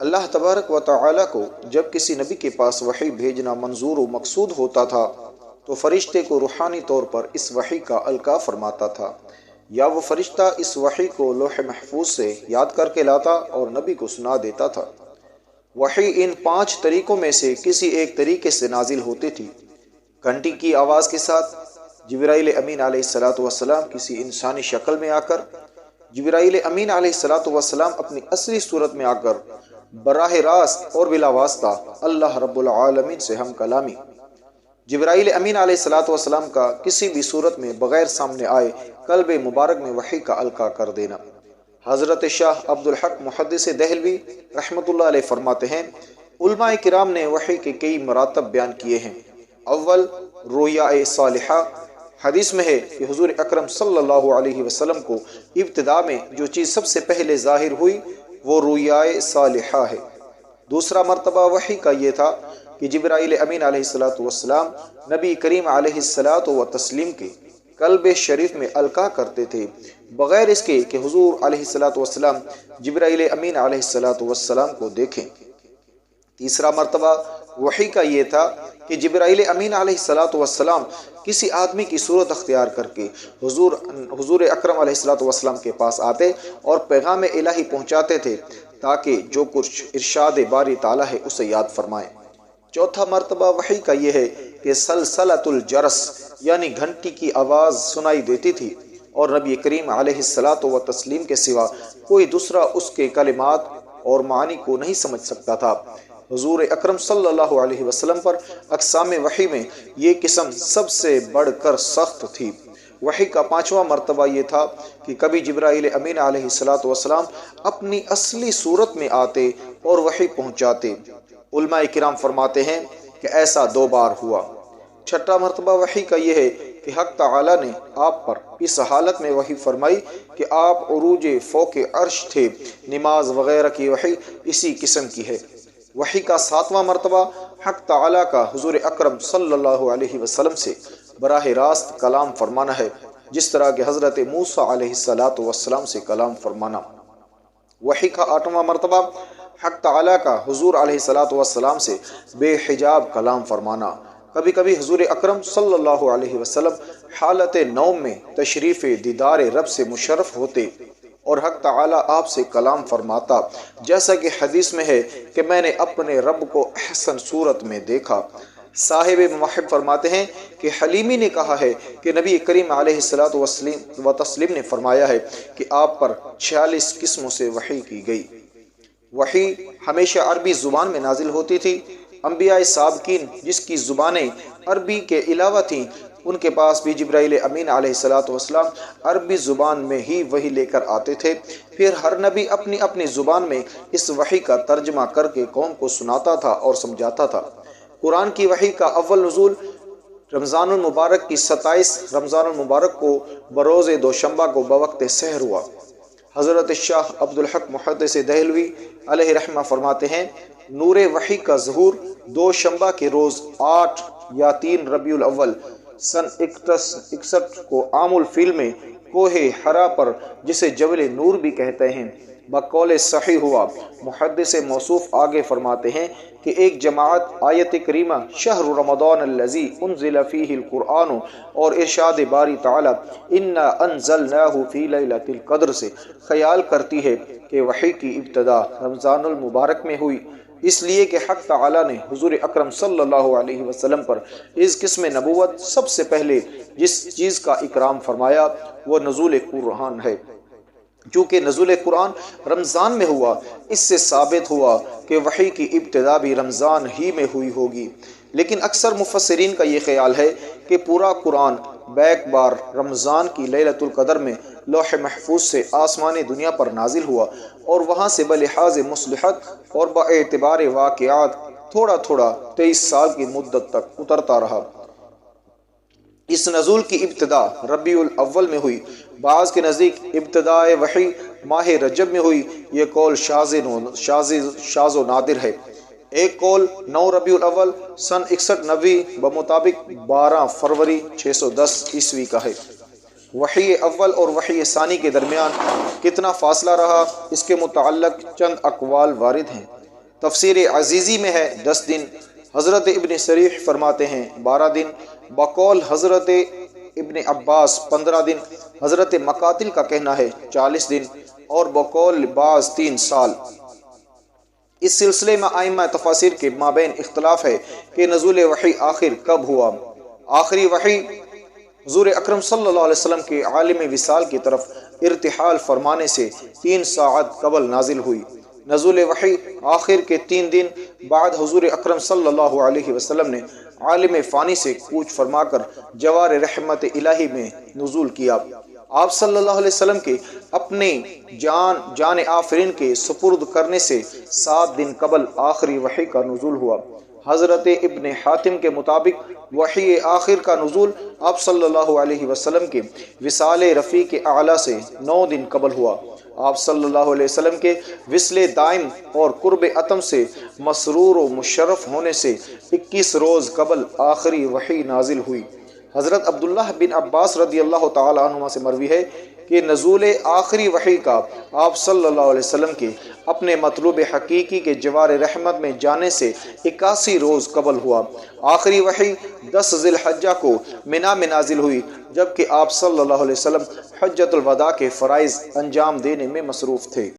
اللہ تبارک و تعالی کو جب کسی نبی کے پاس وحی بھیجنا منظور و مقصود ہوتا تھا تو فرشتے کو روحانی طور پر اس وحی کا القاء فرماتا تھا، یا وہ فرشتہ اس وحی کو لوح محفوظ سے یاد کر کے لاتا اور نبی کو سنا دیتا تھا۔ وحی ان 5 طریقوں میں سے کسی ایک طریقے سے نازل ہوتی تھی۔ گھنٹی کی آواز کے ساتھ جبرائیل امین علیہ السلام کسی انسانی شکل میں آ کر، جبرائیل امین علیہ السلام اپنی اصلی صورت میں آ کر براہ راست اور بلا واسطہ اللہ رب العالمین سے ہم کلامی، جبرائیل امین علیہ السلام کا کسی بھی صورت میں بغیر سامنے آئے قلب مبارک میں وحی کا القاء کر دینا۔ حضرت شاہ عبدالحق محدث دہلوی رحمۃ اللہ علیہ فرماتے ہیں، علماء کرام نے وحی کے کئی مراتب بیان کیے ہیں۔ اول، رؤیا صالحہ۔ حدیث میں ہے کہ حضور اکرم صلی اللہ علیہ وسلم کو ابتدا میں جو چیز سب سے پہلے ظاہر ہوئی وہ رؤیا صالحہ ہے۔ دوسرا مرتبہ وحی کا یہ تھا کہ جبرائیل امین علیہ السلام نبی کریم علیہ السلام کے قلب شریف میں القاء کرتے تھے، بغیر اس کے کہ حضور علیہ السلام جبرائیل امین علیہ السلام کو دیکھیں۔ تیسرا مرتبہ وحی کا یہ تھا کہ جبرائیل امین علیہ السلام کسی آدمی کی صورت اختیار کر کے حضور اکرم علیہ السلام کے پاس آتے اور پیغام الہی پہنچاتے تھے تاکہ جو کچھ ارشاد باری تعالیٰ ہے اسے یاد فرمائیں۔ چوتھا مرتبہ وحی کا یہ ہے کہ سلسلۃ الجرس یعنی گھنٹی کی آواز سنائی دیتی تھی اور نبی کریم علیہ السلام کے سوا کوئی دوسرا اس کے کلمات اور معنی کو نہیں سمجھ سکتا تھا۔ حضور اکرم صلی اللہ علیہ وسلم پر اقسام وحی میں یہ قسم سب سے بڑھ کر سخت تھی۔ وحی کا پانچواں مرتبہ یہ تھا کہ کبھی جبرائیل امین علیہ السلام اپنی اصلی صورت میں آتے اور وحی پہنچاتے۔ علماء کرام فرماتے ہیں کہ ایسا 2 بار ہوا۔ چھٹا مرتبہ وحی کا یہ ہے کہ حق تعالی نے آپ پر اس حالت میں وحی فرمائی کہ آپ عروج فوق عرش تھے۔ نماز وغیرہ کی وحی اسی قسم کی ہے۔ وحی کا 7واں مرتبہ حق تعالی کا حضور اکرم صلی اللہ علیہ وسلم سے براہ راست کلام فرمانا ہے، جس طرح کہ حضرت موسیٰ علیہ السلام سے کلام فرمانا۔ وحی کا 8واں مرتبہ حق تعالی کا حضور علیہ السلام سے بے حجاب کلام فرمانا۔ کبھی کبھی حضور اکرم صلی اللہ علیہ وسلم حالت نوم میں تشریف دیدار رب سے مشرف ہوتے اور حق تعالی آپ سے کلام فرماتا، جیسا کہ حدیث میں ہے کہ میں نے اپنے رب کو احسن صورت میں دیکھا۔ صاحب محب فرماتے ہیں کہ حلیمی نے کہا ہے کہ نبی کریم علیہ السلام نے فرمایا ہے کہ آپ پر 46 قسموں سے وحی کی گئی۔ وحی ہمیشہ عربی زبان میں نازل ہوتی تھی۔ انبیاء سابقین جس کی زبانیں عربی کے علاوہ تھیں، ان کے پاس بھی جبرائیل امین علیہ السلام عربی زبان میں ہی وحی لے کر آتے تھے۔ پھر ہر نبی اپنی اپنی زبان میں اس وحی کا ترجمہ کر کے قوم کو سناتا تھا اور سمجھاتا تھا۔ قرآن کی وحی کا اول نزول رمضان المبارک کی 27 رمضان المبارک کو بروز دوشنبہ کو بوقت سحر ہوا۔ حضرت شاہ عبدالحق محدث دہلوی علیہ رحمہ فرماتے ہیں، نور وحی کا ظہور دوشنبہ کے روز 8 یا 3 ربیع الاول سن 61 کو عام الفیل میں کوہ حرا پر، جسے جبل نور بھی کہتے ہیں، بقول صحیح ہوا۔ محدث موصوف آگے فرماتے ہیں کہ ایک جماعت آیت کریمہ شہر رمضان الذی انزل فیہ القرآن اور ارشاد باری تعالی انا انزلناہ فی لیلۃ القدر سے خیال کرتی ہے کہ وحی کی ابتدا رمضان المبارک میں ہوئی، اس لیے کہ حق تعالی نے حضور اکرم صلی اللہ علیہ وسلم پر اس قسم نبوت سب سے پہلے جس چیز کا اکرام فرمایا وہ نزول قرآن ہے۔ چونکہ نزول قرآن رمضان میں ہوا، اس سے ثابت ہوا کہ وحی کی ابتدا بھی رمضان ہی میں ہوئی ہوگی۔ لیکن اکثر مفسرین کا یہ خیال ہے کہ پورا قرآن بیک بار رمضان کی لیلۃ القدر میں لوح محفوظ سے آسمان دنیا پر نازل ہوا اور وہاں سے بلحاظ مصلحت اور باعتبار واقعات تھوڑا تھوڑا 23 سال کی مدت تک اترتا رہا۔ اس نزول کی ابتدا ربیع الاول میں ہوئی۔ بعض کے نزدیک ابتدائے وحی ماہ رجب میں ہوئی، یہ قول شاذ و نادر ہے۔ ایک قول 9 ربیع الاول سن 61 نبوی بمطابق 12 فروری 610 عیسوی کا ہے۔ وحی اول اور وحی ثانی کے درمیان کتنا فاصلہ رہا، اس کے متعلق چند اقوال وارد ہیں۔ تفسیر عزیزی میں ہے 10 دن۔ حضرت ابن صریح فرماتے ہیں 12 دن، بقول حضرت ابن عباس 15 دن، حضرت مقاتل کا کہنا ہے 40 دن، اور بقول بعض 3 سال۔ اس سلسلے میں ائمہ تفاسیر کے مابین اختلاف ہے کہ نزول وحی آخر کب ہوا۔ آخری وحی حضور اکرم صلی اللہ علیہ وسلم کے عالم وصال کی طرف ارتحال فرمانے سے 3 ساعت قبل نازل ہوئی۔ نزول وحی آخر کے 3 دن بعد حضور اکرم صلی اللہ علیہ وسلم نے عالم فانی سے کوچ فرما کر جوار رحمت الہی میں نزول کیا۔ آپ صلی اللہ علیہ وسلم کے اپنے جان آفرین کے سپرد کرنے سے 7 دن قبل آخری وحی کا نزول ہوا۔ حضرت ابن حاتم کے مطابق وحی آخر کا نزول آپ صلی اللہ علیہ وسلم کے وصال رفیق اعلیٰ سے 9 دن قبل ہوا۔ آپ صلی اللہ علیہ وسلم کے وصل دائم اور قرب اتم سے مسرور و مشرف ہونے سے 21 روز قبل آخری وحی نازل ہوئی۔ حضرت عبداللہ بن عباس رضی اللہ تعالی عنہما سے مروی ہے کہ نزول آخری وحی کا آپ صلی اللہ علیہ وسلم کے اپنے مطلوب حقیقی کے جوار رحمت میں جانے سے 81 روز قبل ہوا۔ آخری وحی 10 ذی الحجہ کو منا میں نازل ہوئی، جبکہ آپ صلی اللہ علیہ وسلم حجۃ الوداع کے فرائض انجام دینے میں مصروف تھے۔